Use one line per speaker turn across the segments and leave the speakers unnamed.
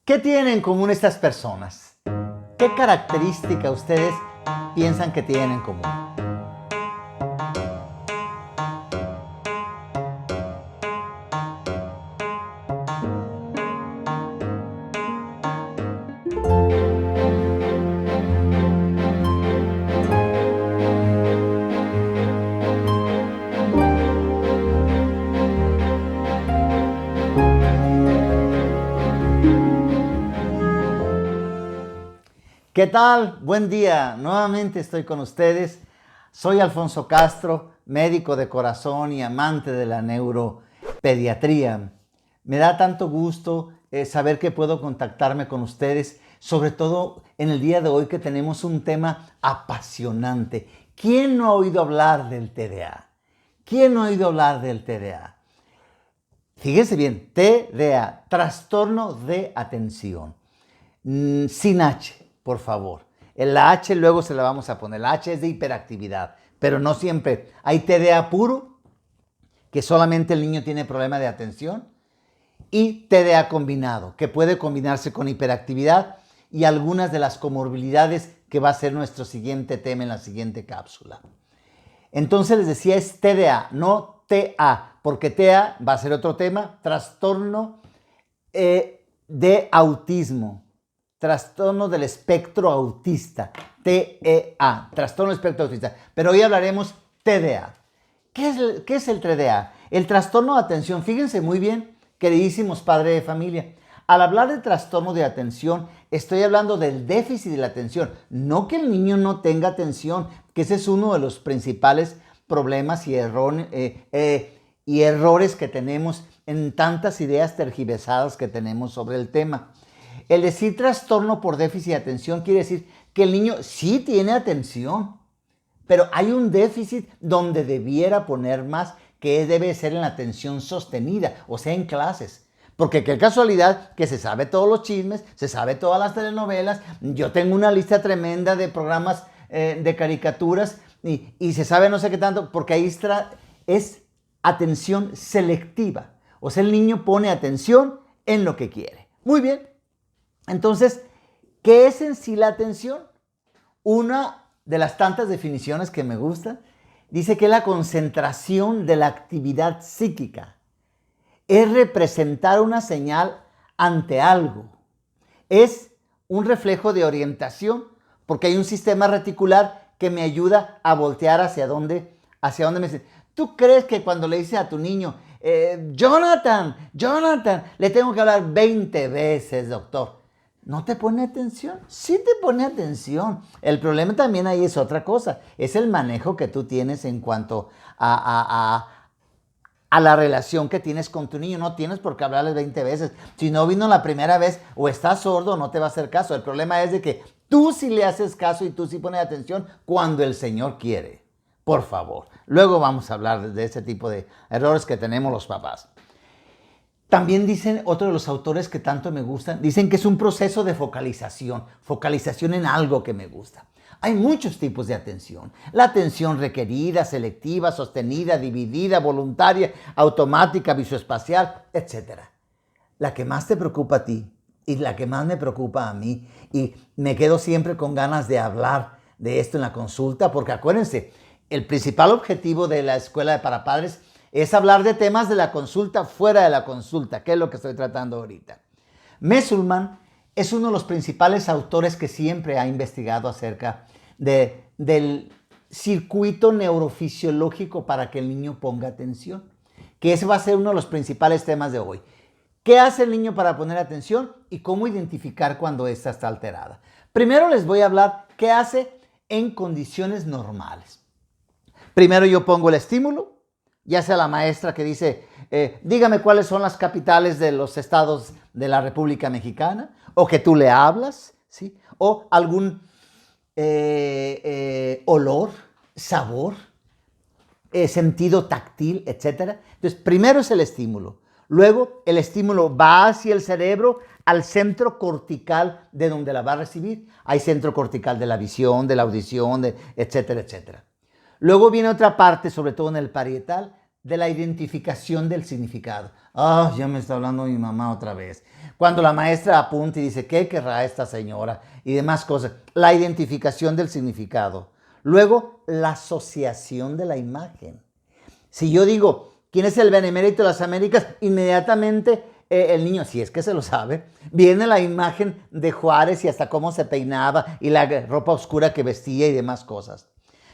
¿Qué tienen en común estas personas? ¿Qué característica ustedes piensan que tienen en común? ¿Qué tal? Buen día. Nuevamente estoy con ustedes. Soy Alfonso Castro, médico de corazón y amante de la neuropediatría. Me da tanto gusto saber que puedo contactarme con ustedes, sobre todo en el día de hoy que tenemos un tema apasionante. ¿Quién no ha oído hablar del TDA? ¿Quién no ha oído hablar del TDA? Fíjense bien, TDA, trastorno de atención. Sin H, por favor. La H luego se la vamos a poner. La H es de hiperactividad, pero no siempre. Hay TDA puro, que solamente el niño tiene problema de atención, y TDA combinado, que puede combinarse con hiperactividad y algunas de las comorbilidades que va a ser nuestro siguiente tema en la siguiente cápsula. Entonces les decía, es TDA, no TA, porque TA va a ser otro tema, trastorno de autismo. Trastorno del espectro autista, TEA, trastorno del espectro autista. Pero hoy hablaremos TDA. ¿Qué es el TDA? El trastorno de atención. Fíjense muy bien, queridísimos padres de familia. Al hablar de trastorno de atención, estoy hablando del déficit de la atención. No que el niño no tenga atención, que ese es uno de los principales problemas y errores que tenemos en tantas ideas tergiversadas que tenemos sobre el tema. El decir trastorno por déficit de atención quiere decir que el niño sí tiene atención, pero hay un déficit donde debiera poner más, que debe ser en la atención sostenida, o sea, en clases. Porque qué casualidad que se sabe todos los chismes, se sabe todas las telenovelas, yo tengo una lista tremenda de programas de caricaturas y se sabe no sé qué tanto, porque ahí es atención selectiva. O sea, el niño pone atención en lo que quiere. Muy bien. Entonces, ¿qué es en sí la atención? Una de las tantas definiciones que me gustan dice que es la concentración de la actividad psíquica. Es representar una señal ante algo. Es un reflejo de orientación, porque hay un sistema reticular que me ayuda a voltear hacia dónde me dice. ¿Tú crees que cuando le dices a tu niño, Jonathan, le tengo que hablar 20 veces, doctor? ¿No te pone atención? Sí te pone atención. El problema también ahí es otra cosa. Es el manejo que tú tienes en cuanto a la relación que tienes con tu niño. No tienes por qué hablarle 20 veces. Si no vino la primera vez o está sordo, no te va a hacer caso. El problema es de que tú sí le haces caso y tú sí pones atención cuando el Señor quiere. Por favor. Luego vamos a hablar de ese tipo de errores que tenemos los papás. También dicen, otro de los autores que tanto me gustan, dicen que es un proceso de focalización en algo que me gusta. Hay muchos tipos de atención. La atención requerida, selectiva, sostenida, dividida, voluntaria, automática, visoespacial, etc. La que más te preocupa a ti y la que más me preocupa a mí, y me quedo siempre con ganas de hablar de esto en la consulta, porque acuérdense, el principal objetivo de la Escuela para Padres es hablar de temas de la consulta fuera de la consulta, que es lo que estoy tratando ahorita. Messelman es uno de los principales autores que siempre ha investigado acerca del circuito neurofisiológico para que el niño ponga atención, que ese va a ser uno de los principales temas de hoy. ¿Qué hace el niño para poner atención y cómo identificar cuando ésta está alterada? Primero les voy a hablar qué hace en condiciones normales. Primero yo pongo el estímulo, ya sea la maestra que dice, dígame cuáles son las capitales de los estados de la República Mexicana, o que tú le hablas, ¿sí? O algún olor, sabor, sentido táctil, etc. Entonces, primero es el estímulo. Luego, el estímulo va hacia el cerebro, al centro cortical de donde la va a recibir. Hay centro cortical de la visión, de la audición, etcétera, etcétera. Luego viene otra parte, sobre todo en el parietal, de la identificación del significado. Ya me está hablando mi mamá otra vez. Cuando la maestra apunta y dice, ¿qué querrá esta señora? Y demás cosas. La identificación del significado. Luego, la asociación de la imagen. Si yo digo, ¿quién es el benemérito de las Américas? Inmediatamente el niño, si es que se lo sabe, viene la imagen de Juárez y hasta cómo se peinaba y la ropa oscura que vestía y demás cosas.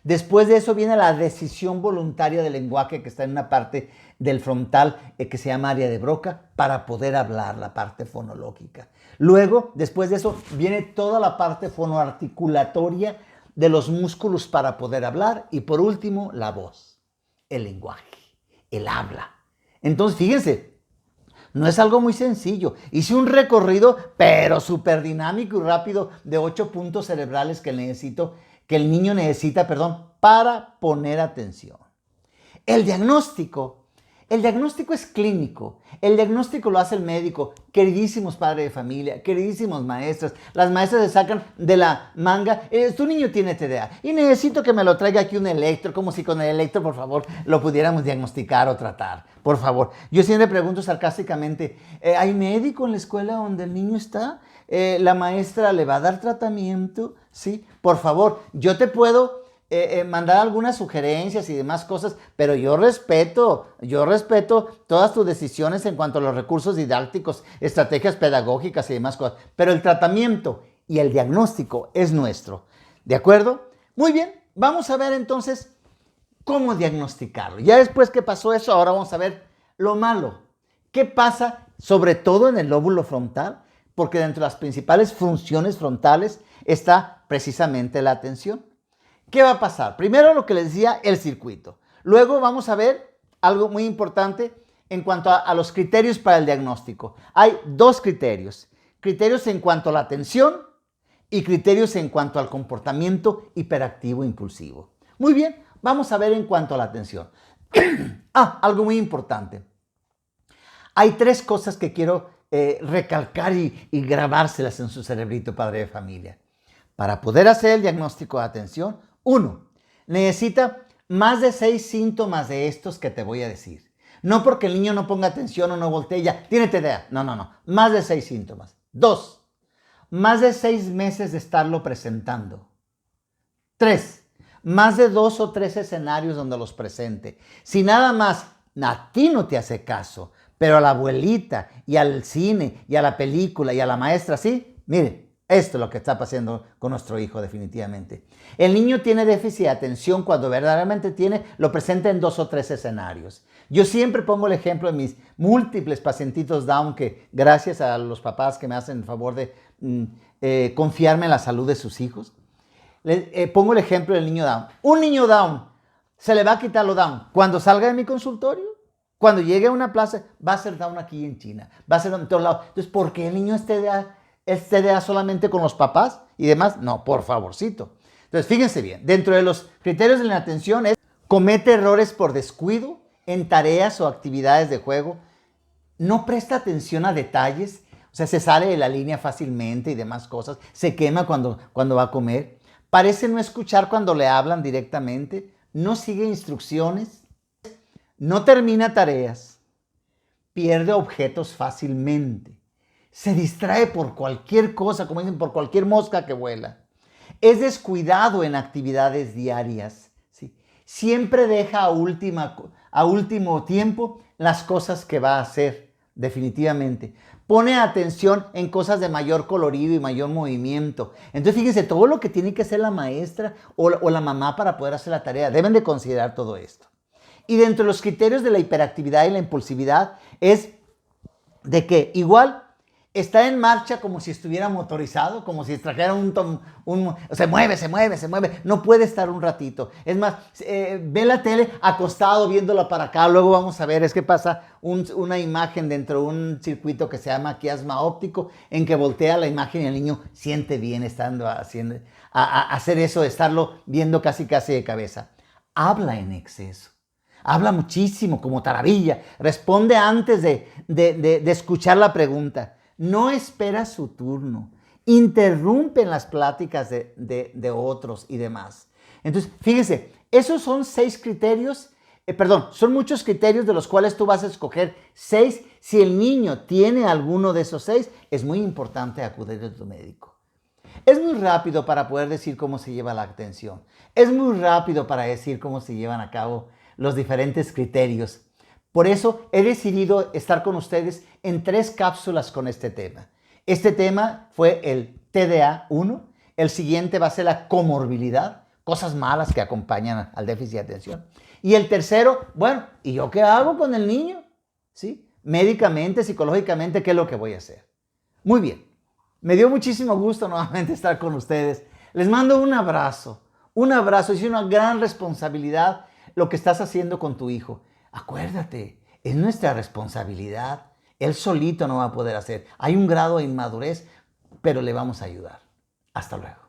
Después de eso viene la decisión voluntaria del lenguaje que está en una parte del frontal que se llama área de Broca para poder hablar, la parte fonológica. Luego, después de eso, viene toda la parte fonoarticulatoria de los músculos para poder hablar y por último, la voz, el lenguaje, el habla. Entonces, fíjense, no es algo muy sencillo. Hice un recorrido, pero súper dinámico y rápido de 8 puntos cerebrales que el niño necesita, para poner atención. El diagnóstico es clínico. El diagnóstico lo hace el médico. Queridísimos padres de familia, queridísimos maestras. Las maestras se sacan de la manga. Tu niño tiene TDA y necesito que me lo traiga aquí un electro, como si con el electro, por favor, lo pudiéramos diagnosticar o tratar. Por favor. Yo siempre pregunto sarcásticamente, ¿hay médico en la escuela donde el niño está? ¿La maestra le va a dar tratamiento? Sí, por favor, yo te puedo mandar algunas sugerencias y demás cosas, pero yo respeto todas tus decisiones en cuanto a los recursos didácticos, estrategias pedagógicas y demás cosas, pero el tratamiento y el diagnóstico es nuestro, ¿de acuerdo? Muy bien, vamos a ver entonces cómo diagnosticarlo. Ya después que pasó eso, ahora vamos a ver lo malo. ¿Qué pasa sobre todo en el lóbulo frontal? Porque dentro de las principales funciones frontales está precisamente la atención. ¿Qué va a pasar? Primero lo que les decía, el circuito. Luego vamos a ver algo muy importante en cuanto a los criterios para el diagnóstico. Hay 2 criterios. Criterios en cuanto a la atención y criterios en cuanto al comportamiento hiperactivo impulsivo. Muy bien, vamos a ver en cuanto a la atención. Algo muy importante. Hay 3 cosas que quiero recalcar y grabárselas en su cerebrito, padre de familia. Para poder hacer el diagnóstico de atención, 1, necesita más de 6 síntomas de estos que te voy a decir. No porque el niño no ponga atención o no voltee ya, tiene TDA. No. Más de 6 síntomas. 2, más de 6 meses de estarlo presentando. 3, más de 2 o 3 escenarios donde los presente. Si nada más a ti no te hace caso, pero a la abuelita y al cine y a la película y a la maestra, sí, miren. Esto es lo que está pasando con nuestro hijo definitivamente. El niño tiene déficit de atención cuando verdaderamente lo presenta en 2 o 3 escenarios. Yo siempre pongo el ejemplo de mis múltiples pacientitos Down que gracias a los papás que me hacen el favor de confiarme en la salud de sus hijos. Pongo el ejemplo del niño Down. Un niño Down se le va a quitar lo Down cuando salga de mi consultorio. Cuando llegue a una plaza va a ser Down aquí en China. Va a ser en todos lados. Entonces, ¿por qué el niño ¿Es TDA solamente con los papás y demás? No, por favorcito. Entonces, fíjense bien, dentro de los criterios de la atención es comete errores por descuido en tareas o actividades de juego, no presta atención a detalles, o sea, se sale de la línea fácilmente y demás cosas, se quema cuando va a comer, parece no escuchar cuando le hablan directamente, no sigue instrucciones, no termina tareas, pierde objetos fácilmente. Se distrae por cualquier cosa, como dicen, por cualquier mosca que vuela. Es descuidado en actividades diarias. ¿Sí? Siempre deja a último tiempo las cosas que va a hacer, definitivamente. Pone atención en cosas de mayor colorido y mayor movimiento. Entonces, fíjense, todo lo que tiene que hacer la maestra o la mamá para poder hacer la tarea, deben de considerar todo esto. Y dentro de los criterios de la hiperactividad y la impulsividad es de que igual está en marcha como si estuviera motorizado, como si trajera se mueve, no puede estar un ratito. Es más, ve la tele acostado viéndola para acá, luego vamos a ver, es que pasa una imagen dentro de un circuito que se llama quiasma óptico, en que voltea la imagen y el niño siente bien estando haciendo, hacer eso, de estarlo viendo casi de cabeza. Habla en exceso. Habla muchísimo, como taravilla. Responde antes de escuchar la pregunta. No espera su turno, interrumpen las pláticas de otros y demás. Entonces, fíjense, esos son 6 criterios son muchos criterios de los cuales tú vas a escoger 6. Si el niño tiene alguno de esos 6, es muy importante acudir a tu médico. Es muy rápido para poder decir cómo se lleva la atención. Es muy rápido para decir cómo se llevan a cabo los diferentes criterios. Por eso he decidido estar con ustedes en 3 cápsulas con este tema. Este tema fue el TDA 1. El siguiente va a ser la comorbilidad, cosas malas que acompañan al déficit de atención. Y el tercero, bueno, ¿y yo qué hago con el niño? ¿Sí? Médicamente, psicológicamente, ¿qué es lo que voy a hacer? Muy bien. Me dio muchísimo gusto nuevamente estar con ustedes. Les mando un abrazo. Un abrazo. Es una gran responsabilidad lo que estás haciendo con tu hijo. Acuérdate, es nuestra responsabilidad. Él solito no va a poder hacer. Hay un grado de inmadurez, pero le vamos a ayudar. Hasta luego.